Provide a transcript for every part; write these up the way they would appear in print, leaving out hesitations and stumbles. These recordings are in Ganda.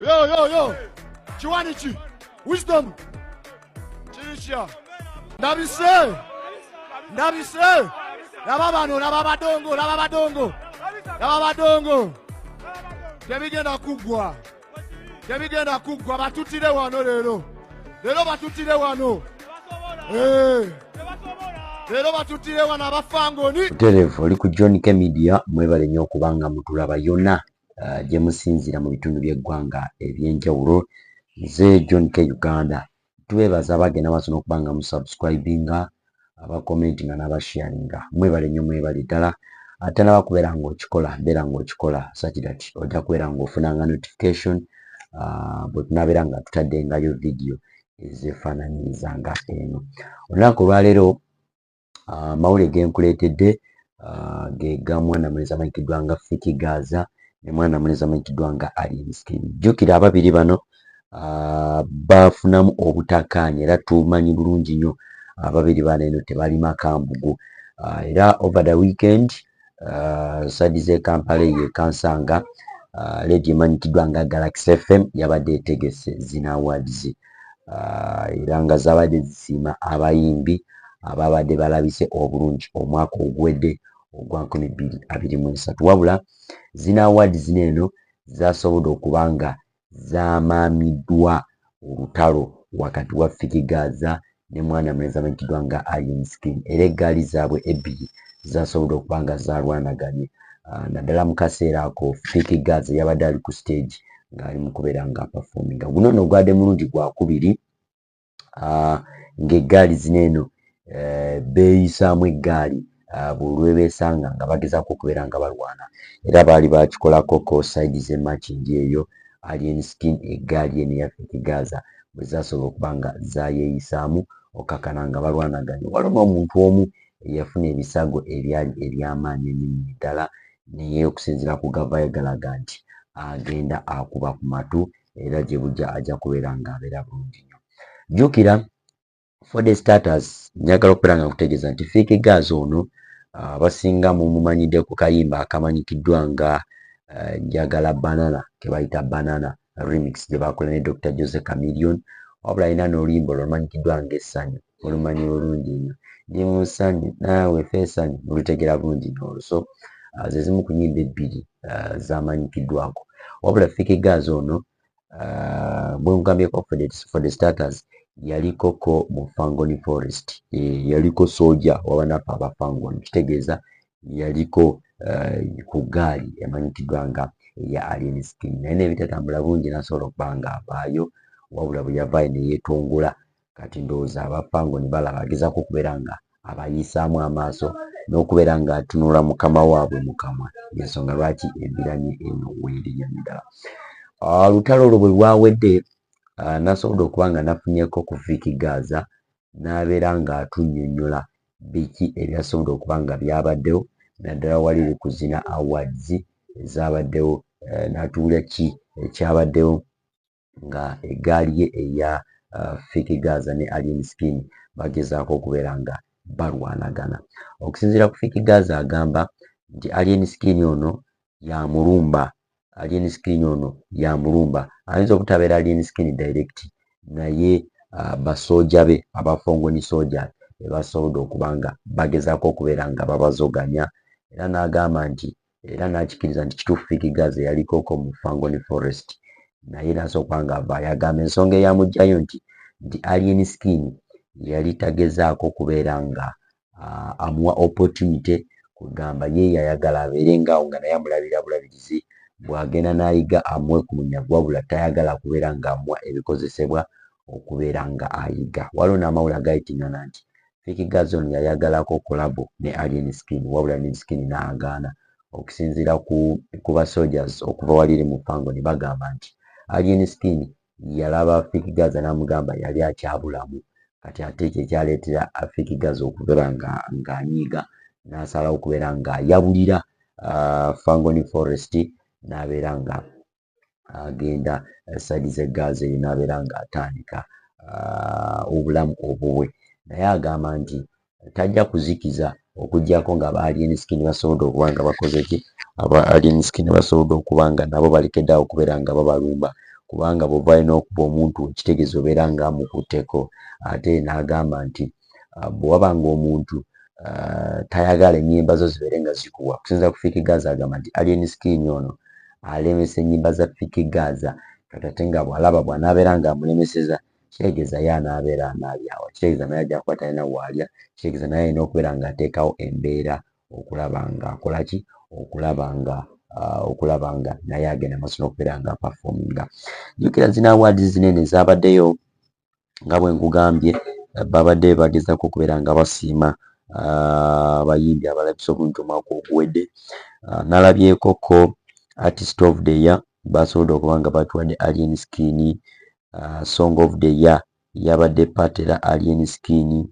Yo. Chiwanichi. Wisdom. Chirisha. Nabise. Nababadongo. Tebigenda kugwa batutire wano lero. Lero batutire wano. Lero batutire wano abafangoni. Telefu oli ku John K Media mwebale nnyo okubanga mutulaba yonna gye musinzira mu bitundu by'eggwanga eby'enjawulo. Nze John K Uganda tubeebaza abagenda maaso n'okubanga musubscribinga abakomentinga n'abasharinga. Mwebale nnyo mwebale ddala. Ate n'abakubeera ng'okikola beera ng'okikola such that ojja kubeera ng'ofunanga notification bwe tunaabeera nga tutaddengayo video ezeefaananyiriza nga eno. Olunaku olwaleero mawulire genkuleetedde ge ga mwana mulezi amanyikiddwa nga FIK Gaza ne mwana mulezi amanyikiddwa nga Skin. Jjukira ababiri bano bafunamu obutakkaanya era tumanyi bulungi nnyo ababiri bano eno tebali makambugu. Era over the weekend sadi z'e Kampala ye Kansanga radio emanyikiddwa nga Galaxy FM yabadde etegese zina awards era nga zabadde zisiima abayimbi ababadde balabise obulungi omwaka ogwedde ogwa 2023. Wabula zina awards eno zasobodde okuba nga zaamaamiddwa olutalo wakati wa FIK Gaza ne mwana mulezi amanyikiddwa nga Skin. Era eggaali zaabwe ebbiri zasobodde okuba nga zalwanaganye. Naddala mu kaseera ako FIK Gaza yabadde ali ku stage ng'ali mu kubeera nga performinga. Guno nno gwadde mulundi gwakubiri ng'eggaali zino eno beeyisaamu eggaali buli lwebeesanga nga bagezaako okubeera nga balwana. Era baali bakikolako ko side z'emakingi eyo Skin eggaali eno eya FIK Gaza bwe zasobola okuba nga zayeeyisaamu okkakkana nga balwanaganye. Waliwo n'omuntu omu eyafuna ebisago ebyali eby'amaanyi ennyo ddala naye okusinziira ku gava yagalaga nti agenda akuba ku matu era gye bujja ajja kubeera ng'abeera bulungi nnyo. Jjukira for the starters njagala okubeera nga nkutegeeza nti FIK Gaza ono abasinga mumumanyidde ku kayimba akamanyikiddwa nga njagala banana ke bayita banana remix gye bakola ne Dr. Jose Chameleone. Wabula alina n'oluyimba olwamanyikiddwa ng'essanyu olumanyi bulungi nnyo. Ndi mu ssanyu naawe ffe essanyu olutegeera bulungi nnyo olwo. So ze zimu ku nnyimba ebbiri zamanyikiddwako. Wabula FIK Gaza ono bwe nkugambyeko for the starters yaliko ko mu Fangoni Forest. Yaliko soja wabanafu abafangoni kitegeeza yaliko ku ggaali emanyikiddwa nga eya Skin. Naye n'ebitatambula bulungi n'asobola okuba nga avaayo, wabula bwe yavaayo ne yeetongola. Kati ndowooza abafangoni balaba agezaako okubeera nga abayisaamu amaaso n'okubeera nga atunula mukama waabwe mu kamwa. Y'ensonga lwaki embiranye eno weeriyanye ddala. Olutalo olwo bwe lwawedde n'asobola okuba nga nafunyeko ku FIK Gaza n'abeera nga atunnyonnyola biki ebyasobola okuba nga byabaddewo naddala wali ku zina awards ezabaddewo, n'atuula ki ekyabaddewo nga eggaali ye eya FIK Gaza ne Skin bagezaako okubeera nga balwanagana. Okusinziira ku FIK Gaza agamba nti Skin ono yamulumba. Skin ono yamulumba. Ayinza obutabeera Skin direct naye basooja be abafongoni soja basobodde okuba nga bagezaako okubeera nga babazoganya. Era n'agamba nti era n'akikiriza nti kituufu FIK Gaza yalikoko mu Fangoni Forest naye n'asooka nga avaayo. Agamba ensonga eyamugjayo nti Skin yali tagezaako okubeera nga amuwa opportunity kugamba ye yayagala abeere ngaawo nga naye amulabira bulabirizi bw'agenda n'ayiga amuwe ku munyago, wabula tayagala kubeera ng'amuwa ebikozesebwa okubeera nga ayiga. Waliwo n'amawulire agayitingana nti FIK Gaza ono yayagalako kolabo ne Skin, wabula Skin n'agaana. Okusinziira ku basoldiers okuva waliri mu Fangoni bagamba nti Skin yalaba FIK Gaza n'amugamba yali akyabulamu. Kati ate ekyo ekyaleetera FIK Gaza okubeera ng'anyiiga n'asalawo okubeera ng'ayabulira Fangoni Forest n'abeera nga agenda side z'e Gaza eyo n'abeera ng'atandika obulamu obubwe. Naye agamba nti tajja kuzikiza okuggyako nga aba Skin basobodde okuba nga bakoze ki, aba Skin basobodde okuba nga nabo balekeddeawo okubeera nga babalumba kubanga bw'ova alina okuba omuntu kitegeeza obeera nga amukutteko. Ate n'agamba nti bw'wabanga omuntu tayagala ennyimba zo zibeere nga zikuwa. Okusinziira ku FIK Gaza agamba nti Alien Skin ono alemesa ennyimba za FIK Gaza, ate nga bw'alaba bw'anaabeera nga amulemeseza kitegeeza ye anaabeera anaabyawa. Kitegeeza naye ajja kuba talina waalya, kitegeeza naye alina okubeera ng'ateekawo embeera okulaba nga akola ki, okulaba nga naye agenda maaso n'okubeera nga performinga. Jjukira zino awards zinene zaabaddeyo nga bwe nkugambye, babadde bagezaako okubeera nga basiima abayimbi abalabisa obulungi omwaka oguwedde. Nalabyekoko Artist of the Year basobodde okuba nga batuwadde Alien Skin. Song of the Year yabadde Patera Alien Skin.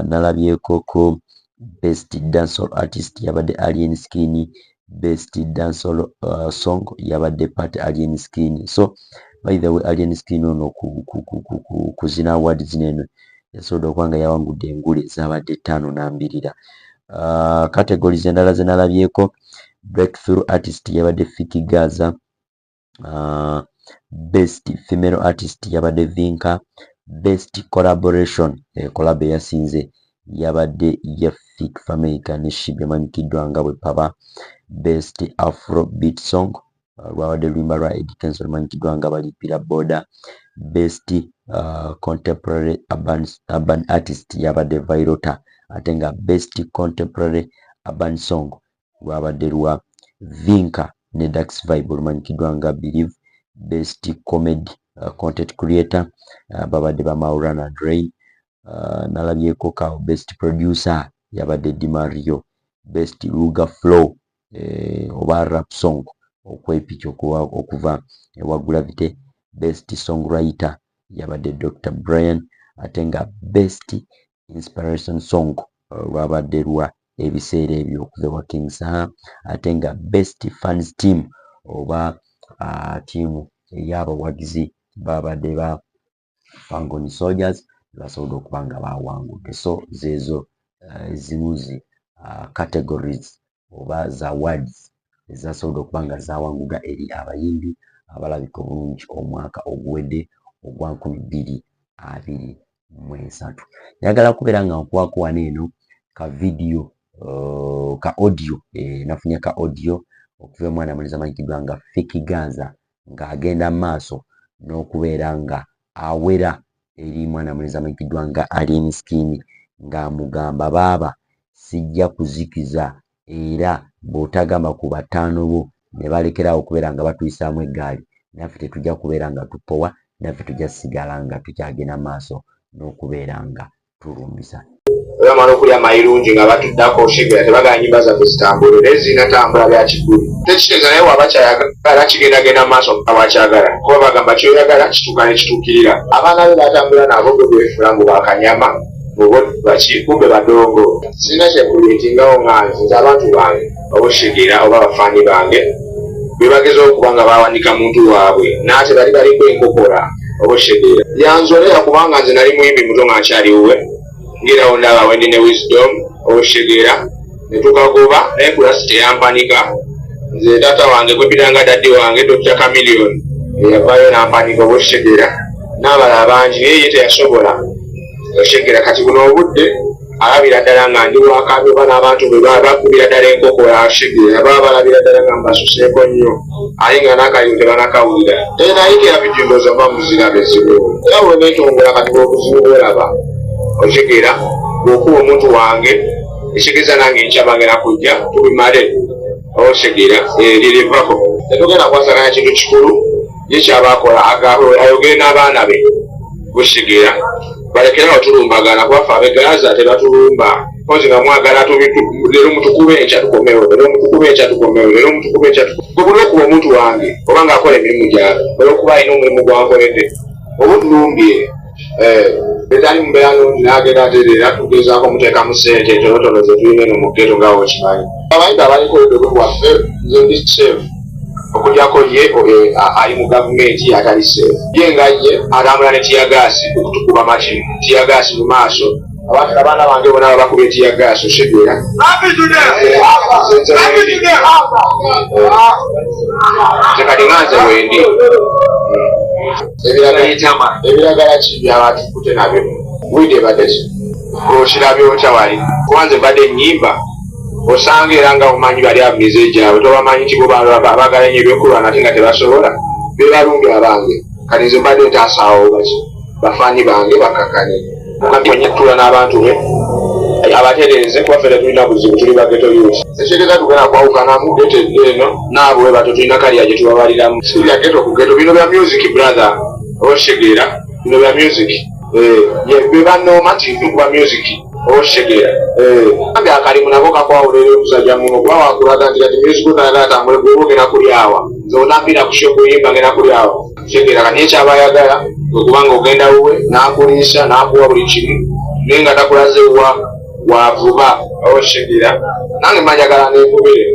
Nalabyekoko Best Dancehall Artist yabadde Alien Skin. Best Dancehall Song yabadde Pat Alien Skin. So by the way, Alien Skin ono ku zina award zinene yasobodde okuba nga yawangudde engule zabadde 5 n'ambirira. Categories endala ze nalabyeko, Breakthrough Artist yabadde FIK Gaza. Best Female Artist yabadde Vinka. Best Collaboration collab eyasinze yabadde ya FIK Fameka ne Shib yamanyikiddwa nga bwe Paba. Best Afro Beat Song lwabadde luyimba lwa Eddie Kenzo lumanyikiddwa nga Balipira Border. Best Contemporary Urban Artist yabadde Vairota, ate nga Best Contemporary Urban Song lwabadde lwa Vinka ne Dax Vibe lumanyikiddwa nga Believe. Best Comedy Content Creator babadde ba Maurana Dre. Nalabyeko kawo Best Producer yabadde Di Mario. Best Luga Flow oba Rap Song okwepikya okuva ewa Gravity. Best Songwriter yabadde Dr. Brian, ate nga Best Inspiration Song lwabadde lwa ebiseera ebyo okuva ewa King Saha, ate nga Best Fans Team oba tiimu ey'abawagizi babadde ba Fangoni Soldiers basobodde okuba nga bawangudde. So zeezo zimuzi categories oba za awards ezasobodde okuba nga zawangudwa eri abayimbi abalabika obulungi omwaka oguwedde ogwa 2023. Njagala kubeera nga nkuwako wano eno ka video ka audio nafunye ka audio okuva omwana muliza amanyikiddwa nga FIK Gaza ng'agenda maaso n'okubeera nga awera eri mwana muliza amanyikiddwa nga Alien Skin ng'amugamba baaba sijja kuzikiza era bw'otagamba ku bataano bo ne balekerawo okubeera nga batuyisaamu eggaali, naffe tetujja kubeera nga tupowa, naffe tujja sigala nga tukyagenda maaso n'okubeera nga tulumbisa. Bamala okulya mayirungi nga batuddako shigera tebagala nnyimba zaffe zitambule naye zinatambula bya kigulu. Tekitegeeza naye waba kyayagala kigendagenda maaso nga bwakyagala kuba bagamba kyoyagala kituuka ne kituukirira. Abaana be batambula nabo gwe beefula ngu bakanyama kumbe badongo. Sina kyekuleetingawo nga nze abantu bange oba shigera oba bafaani bange bebageza okuba nga bawanika muntu waabwe naate bali baliko enkokora oba shigera yanzolera kubanga nze nali muyimbi muto nga nkyaliwe ngirawo ndaba wendi ne Wisdom oshegera netukagoba naye kulasi teyampanika. Nze taata wange gwepiranga daddi wange Dr. Chameleon eyavayo nampanika obushegera n'abalala bangi naye ye teyasobola oshegera. Kati buno obudde alabira ddala nga ndi wakabi oba n'abantu bwe bakubira ddala enkokola shegera baba balabira ddala nga mbasuseeko nnyo aye nga n'akalimu tebanakawulira naye kerabidingoza mba muzirabe ezibu era bweneetongola kati bw'obuzibu bweraba oshegera bw'okuba omuntu wange ekitegeeza nange nkyabagenda kujja tubimale oshegera lirivako tetugenda kwasaganya kintu kikulu ye kyabakola ayogere n'abaana be bushegera balekerawo tulumbagana kwafe abegaza tebatulumba kozi nga mwagala lero mutukube enkya tukomewo lero mutukube enkya tukomewo lero mutukube enkya tukomewo okuba omuntu wange oba ng'akola emirimu gyabe olwokuba alina omulimu gwankoledde oba otulumbye betali mbeera nungi n'agenda aterera tugezaako muteekamu ssente entonotono ze tulina eno mu ggeto ngaawo okimanyi. Abayimbi abaliko oludwe lwaffe nze ndi seefu okugyako ye ali mu gavumenti atali seefu. Ye nga ye atambula ne tiyagaasi okutukuba makimu tiyagaasi mu maaso abaana bange bona aba bakubye tiyagaasi oshegera nze kati nga nze wendi ebiragala ki byabatukutte nabyo wide badesi okirabye otya wali kubanze badde ennyimba osanga era nga omanyi bali abuliza egyabwe tobamanyi nti bo abagala nnyo ebyokulwana ate nga tebasobola bebalungi abange kati nze mbadde ntaasaawo baki bafaanyi bange bakakane onyetula n'abantu be abatereze kubaffe tulina buzibu tuli bageto yuti ekitegeeza tugenda kwawukanamu geto eno naabo we bato tulina kaliya gye tubabaliramu sirya geto ku geto bino bya music brother oshegeera bino bya music be bannooma nti ntukuba music oshegeera ambi akalimu nako kakwawulera okusajja muno kuba wakulaga nti kati music otayagala tambule gwe ogenda kuli awa nze otambira kusho kuyimba ngenda kuli awa shegeera kati ekyabayagala okubanga ogenda wuwe n'akuliisa n'akuwa buli kimu naye nga takulaze wavuba oshegeera nange manjagala nenkubire